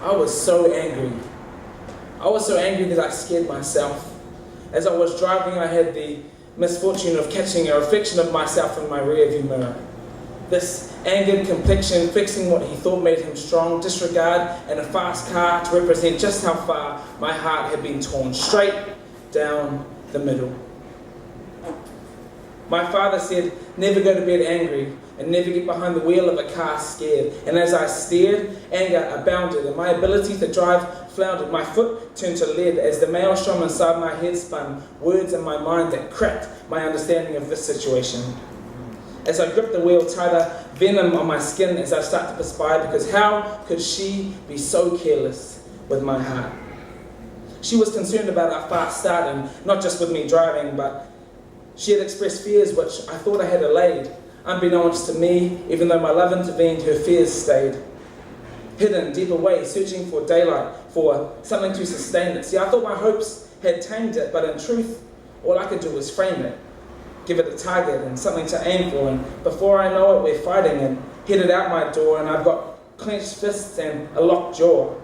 I was so angry. I was so angry that I scared myself. As I was driving, I had the misfortune of catching a reflection of myself in my rearview mirror. This angered complexion, fixing what he thought made him strong, disregard, and a fast car to represent just how far my heart had been torn, straight down the middle. My father said, never go to bed angry, and never get behind the wheel of a car scared. And as I stared, anger abounded, and my ability to drive floundered. My foot turned to lead as the maelstrom inside my head spun words in my mind that cracked my understanding of this situation. As I gripped the wheel tighter, venom on my skin as I start to perspire, because how could she be so careless with my heart? She was concerned about our fast start, and not just with me driving, but she had expressed fears which I thought I had allayed. Unbeknownst to me, even though my love intervened, her fears stayed. Hidden deep away, searching for daylight, for something to sustain it. See, I thought my hopes had tamed it, but in truth, all I could do was frame it, give it a target and something to aim for, and before I know it, we're fighting and headed out my door, and I've got clenched fists and a locked jaw.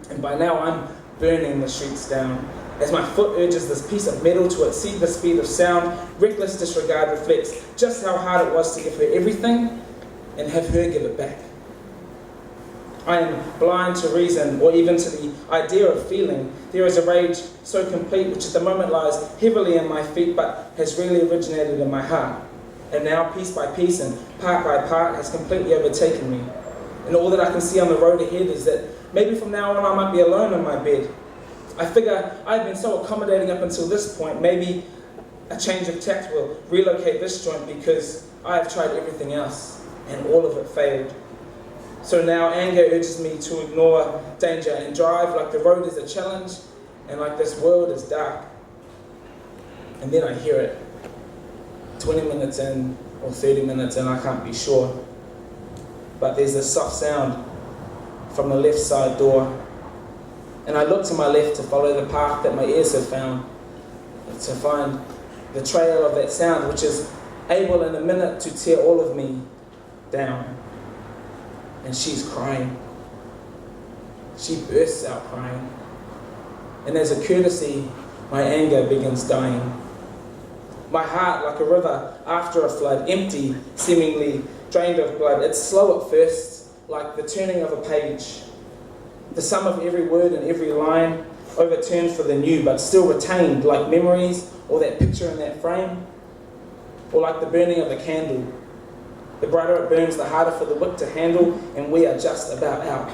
And by now I'm burning the streets down. As my foot urges this piece of metal to exceed the speed of sound, reckless disregard reflects just how hard it was to give her everything and have her give it back. I am blind to reason or even to the idea of feeling. There is a rage so complete which at the moment lies heavily in my feet but has really originated in my heart. And now piece by piece and part by part has completely overtaken me. And all that I can see on the road ahead is that maybe from now on I might be alone in my bed. I figure I've been so accommodating up until this point, maybe a change of tact will relocate this joint because I have tried everything else and all of it failed. So now anger urges me to ignore danger and drive like the road is a challenge and like this world is dark. And then I hear it, 20 minutes in or 30 minutes in, I can't be sure. But there's a soft sound from the left side door. And I look to my left to follow the path that my ears have found, to find the trail of that sound, which is able in a minute to tear all of me down. And she's crying. She bursts out crying. And as a courtesy, my anger begins dying. My heart, like a river after a flood, empty, seemingly drained of blood. It's slow at first, like the turning of a page. The sum of every word and every line overturned for the new, but still retained, like memories, or that picture in that frame, or like the burning of a candle. The brighter it burns, the harder for the wick to handle, and we are just about out.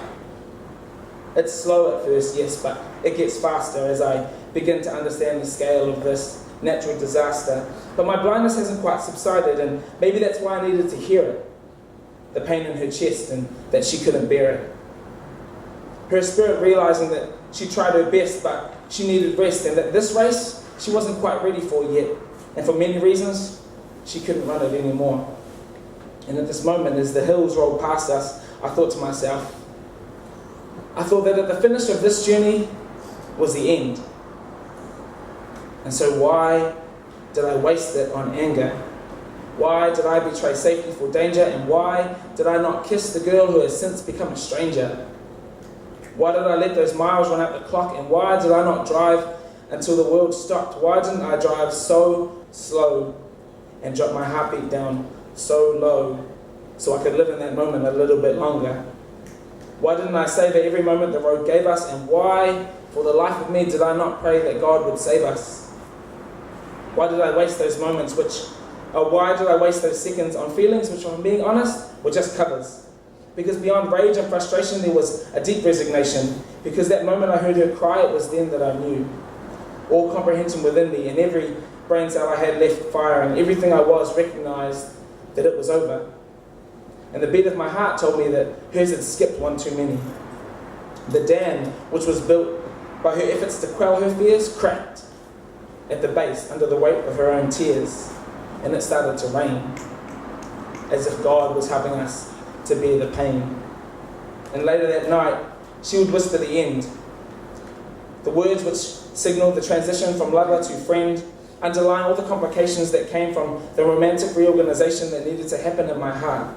It's slow at first, yes, but it gets faster as I begin to understand the scale of this natural disaster. But my blindness hasn't quite subsided, and maybe that's why I needed to hear it. The pain in her chest, and that she couldn't bear it. Her spirit realizing that she tried her best, but she needed rest, and that this race she wasn't quite ready for yet. And for many reasons, she couldn't run it anymore. And at this moment, as the hills rolled past us, I thought to myself, I thought that at the finish of this journey was the end. And so why did I waste it on anger? Why did I betray safety for danger? And why did I not kiss the girl who has since become a stranger? Why did I let those miles run out the clock? And why did I not drive until the world stopped? Why didn't I drive so slow and drop my heartbeat down so low so I could live in that moment a little bit longer? Why didn't I savor every moment the road gave us? And why, for the life of me, did I not pray that God would save us? Why did I waste those moments why did I waste those seconds on feelings which, if I'm being honest, were just covers? Because beyond rage and frustration, there was a deep resignation. Because that moment I heard her cry, it was then that I knew. All comprehension within me, and every brain cell I had left firing, everything I was recognized that it was over. And the beat of my heart told me that hers had skipped one too many. The dam, which was built by her efforts to quell her fears, cracked at the base under the weight of her own tears. And it started to rain, as if God was helping us to bear the pain. And later that night, she would whisper the end. The words which signaled the transition from lover to friend, underlying all the complications that came from the romantic reorganization that needed to happen in my heart.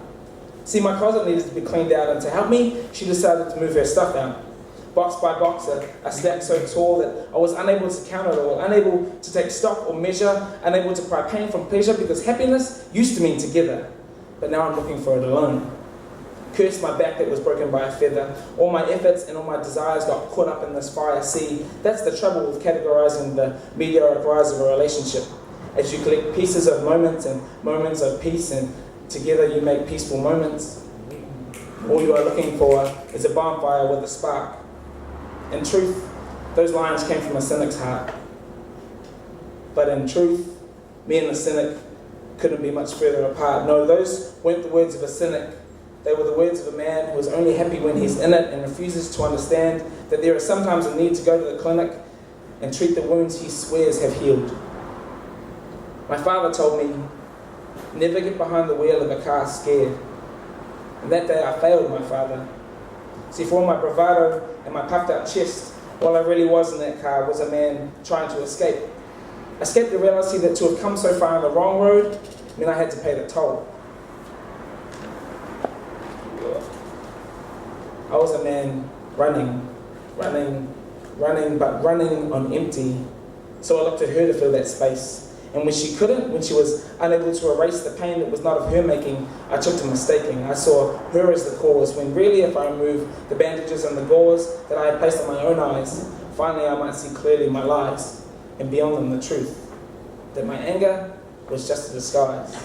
See, my closet needed to be cleaned out, and to help me, she decided to move her stuff out. Box by box, a stack so tall that I was unable to count it all, unable to take stock or measure, unable to pry pain from pleasure, because happiness used to mean together, but now I'm looking for it alone. Cursed my back that was broken by a feather. All my efforts and all my desires got caught up in this fire. See, that's the trouble with categorizing the meteoric rise of a relationship. As you collect pieces of moments and moments of peace, and together you make peaceful moments, all you are looking for is a bonfire with a spark. In truth, those lines came from a cynic's heart. But in truth, me and the cynic couldn't be much further apart. No, those weren't the words of a cynic. They were the words of a man who is only happy when he's in it and refuses to understand that there is sometimes a need to go to the clinic and treat the wounds he swears have healed. My father told me, never get behind the wheel of a car scared. And that day I failed my father. See, for all my bravado and my puffed out chest, all I really was in that car was a man trying to escape. Escape the reality that to have come so far on the wrong road meant I had to pay the toll. I was a man running, but running on empty. So I looked to her to fill that space. And when she couldn't, when she was unable to erase the pain that was not of her making, I took to mistaking. I saw her as the cause, when really if I removed the bandages and the gauze that I had placed on my own eyes, finally I might see clearly my lies, and beyond them the truth, that my anger was just a disguise.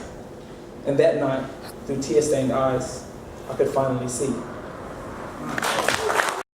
And that night, through tear-stained eyes, I could finally see.